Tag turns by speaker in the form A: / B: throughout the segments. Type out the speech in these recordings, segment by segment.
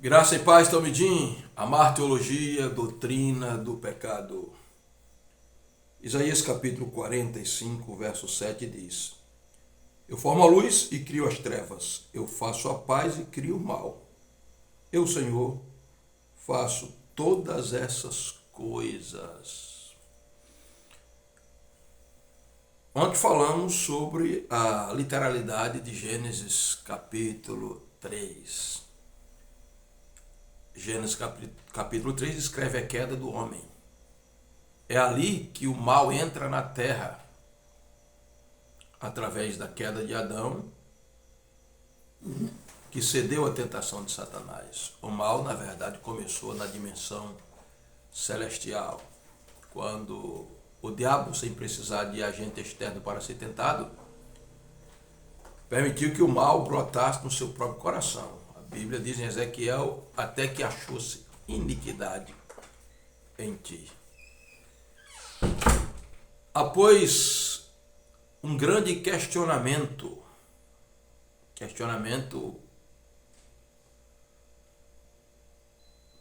A: Graça e paz, Talmidim, amar teologia, doutrina do pecado. Isaías capítulo 45, verso 7 diz: Eu formo a luz e crio as trevas, eu faço a paz e crio o mal. Eu, Senhor, faço todas essas coisas. Ontem falamos sobre a literalidade de Gênesis capítulo 3. Gênesis capítulo 3 descreve a queda do homem. É ali que o mal entra na terra, através da queda de Adão, que cedeu à tentação de Satanás. O mal, na verdade, começou na dimensão celestial, quando o diabo, sem precisar de agente externo para ser tentado, permitiu que o mal brotasse no seu próprio coração. A Bíblia diz em Ezequiel: até que achou-se iniquidade em ti. Após um grande questionamento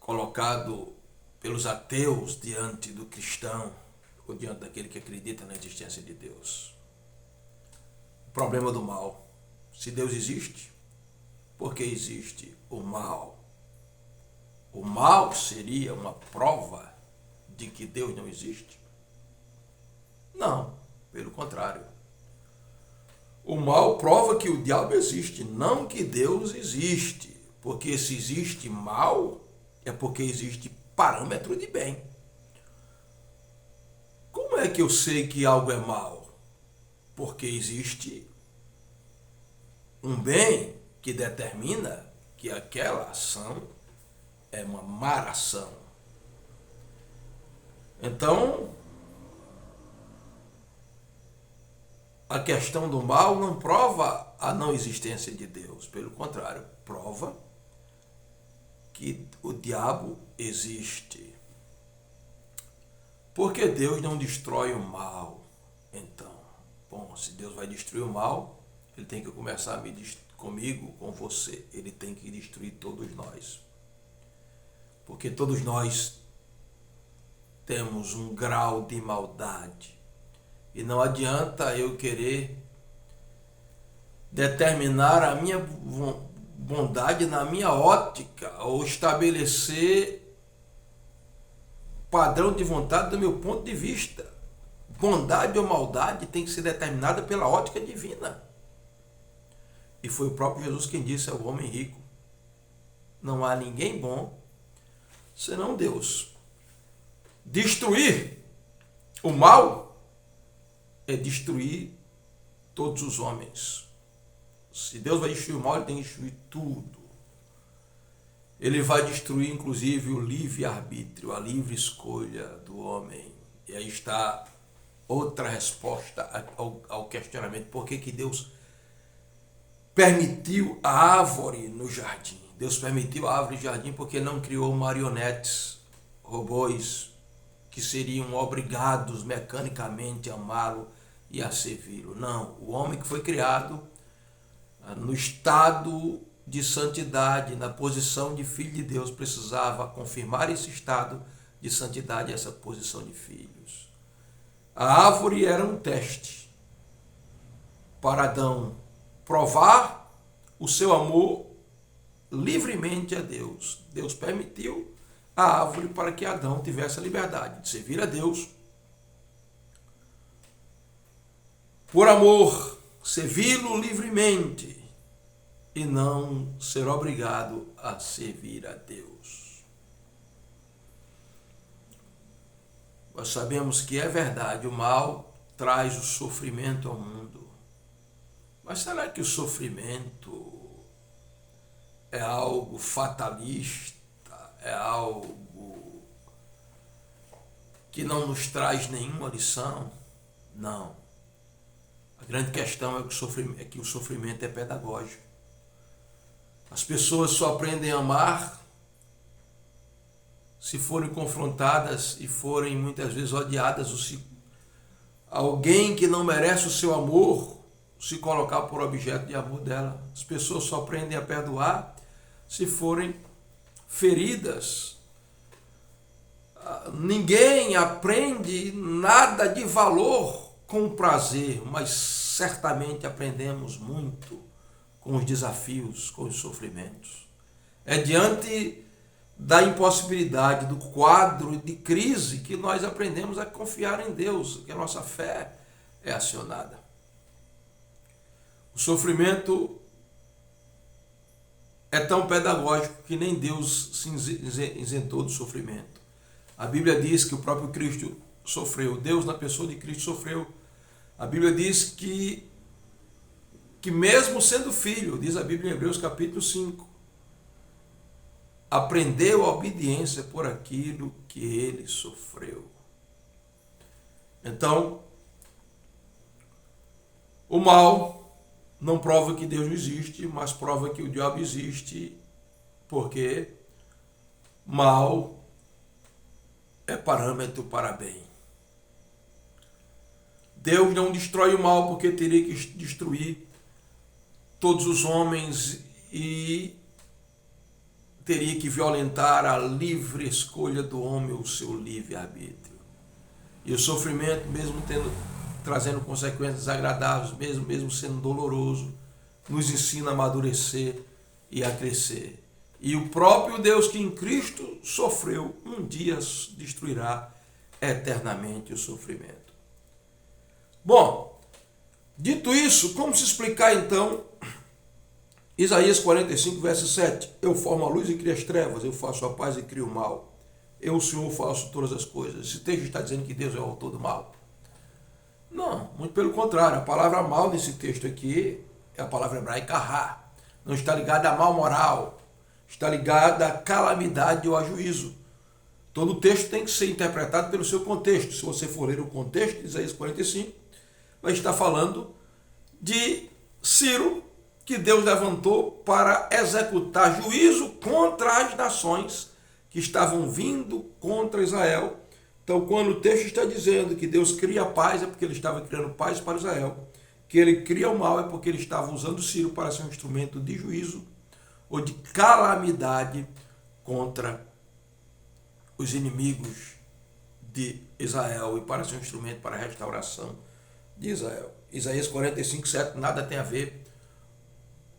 A: colocado pelos ateus diante do cristão, ou diante daquele que acredita na existência de Deus. O problema do mal. Se Deus existe, por que existe o mal? O mal seria uma prova de que Deus não existe? Não, pelo contrário. O mal prova que o diabo existe, não que Deus existe. Porque se existe mal, é porque existe parâmetro de bem. Como é que eu sei que algo é mal? Porque existe um bem que determina que aquela ação é uma má ação. Então, a questão do mal não prova a não existência de Deus. Pelo contrário, prova que o diabo existe. Por que Deus não destrói o mal? Então, bom, se Deus vai destruir o mal, ele tem que começar comigo, com você. Ele tem que destruir todos nós. Porque todos nós temos um grau de maldade. E não adianta eu querer determinar a minha bondade na minha ótica ou estabelecer padrão de vontade do meu ponto de vista. Bondade ou maldade tem que ser determinada pela ótica divina. E foi o próprio Jesus quem disse ao homem rico: não há ninguém bom senão Deus. Destruir o mal é destruir todos os homens. Se Deus vai destruir o mal, ele tem que destruir tudo. Ele vai destruir, inclusive, o livre-arbítrio, a livre escolha do homem. E aí está outra resposta ao questionamento. Por que Deus permitiu a árvore no jardim? Deus permitiu a árvore no jardim porque ele não criou marionetes, robôs, que seriam obrigados mecanicamente a amá-lo e a servi-lo. Não, o homem que foi criado no estado de santidade, na posição de filho de Deus, precisava confirmar esse estado de santidade, essa posição de filhos. A árvore era um teste para Adão provar o seu amor livremente a Deus. Deus permitiu a árvore para que Adão tivesse a liberdade de servir a Deus por amor, servi-lo livremente e não ser obrigado a servir a Deus. Nós sabemos que é verdade, o mal traz o sofrimento ao mundo. Mas será que o sofrimento é algo fatalista? É algo que não nos traz nenhuma lição? Não. A grande questão é que o sofrimento é pedagógico. As pessoas só aprendem a amar se forem confrontadas e forem muitas vezes odiadas, ou se alguém que não merece o seu amor se colocar por objeto de amor dela. As pessoas só aprendem a perdoar se forem feridas. Ninguém aprende nada de valor com prazer, mas certamente aprendemos muito com os desafios, com os sofrimentos. É diante da impossibilidade, do quadro de crise, que nós aprendemos a confiar em Deus, que a nossa fé é acionada. O sofrimento é tão pedagógico que nem Deus se isentou do sofrimento. A Bíblia diz que o próprio Cristo sofreu, Deus na pessoa de Cristo sofreu. A Bíblia diz que mesmo sendo filho, diz a Bíblia em Hebreus capítulo 5, aprendeu a obediência por aquilo que ele sofreu. Então, o mal não prova que Deus não existe, mas prova que o diabo existe, porque mal é parâmetro para bem. Deus não destrói o mal porque teria que destruir todos os homens e teria que violentar a livre escolha do homem, o seu livre-arbítrio. E o sofrimento, mesmo trazendo consequências desagradáveis, mesmo sendo doloroso, nos ensina a amadurecer e a crescer. E o próprio Deus que em Cristo sofreu, um dia destruirá eternamente o sofrimento. Bom, dito isso, como se explicar então Isaías 45, verso 7. Eu formo a luz e crio as trevas, eu faço a paz e crio o mal. Eu, o Senhor, faço todas as coisas. Esse texto está dizendo que Deus é o autor do mal? Não, muito pelo contrário. A palavra mal nesse texto aqui é a palavra hebraica ra. Não está ligada a mal moral. Está ligada a calamidade ou a juízo. Todo o texto tem que ser interpretado pelo seu contexto. Se você for ler o contexto de Isaías 45, vai estar falando de Ciro, que Deus levantou para executar juízo contra as nações que estavam vindo contra Israel. Então, quando o texto está dizendo que Deus cria a paz, é porque ele estava criando paz para Israel. Que ele cria o mal, é porque ele estava usando Ciro para ser um instrumento de juízo ou de calamidade contra os inimigos de Israel e para ser um instrumento para a restauração de Israel. Isaías 45, 7, nada tem a ver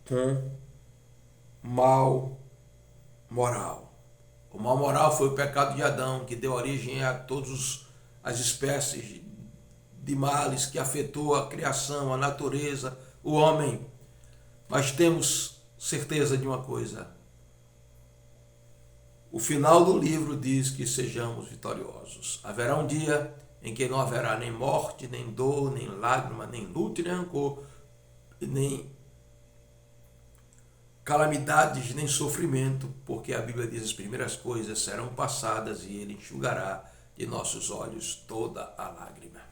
A: com mal moral. O mal moral foi o pecado de Adão, que deu origem a todas as espécies de males que afetou a criação, a natureza, o homem. Mas temos certeza de uma coisa: o final do livro diz que sejamos vitoriosos. Haverá um dia em que não haverá nem morte, nem dor, nem lágrima, nem luto, nem rancor, nem calamidades, nem sofrimento, porque a Bíblia diz: as primeiras coisas serão passadas e ele enxugará de nossos olhos toda a lágrima.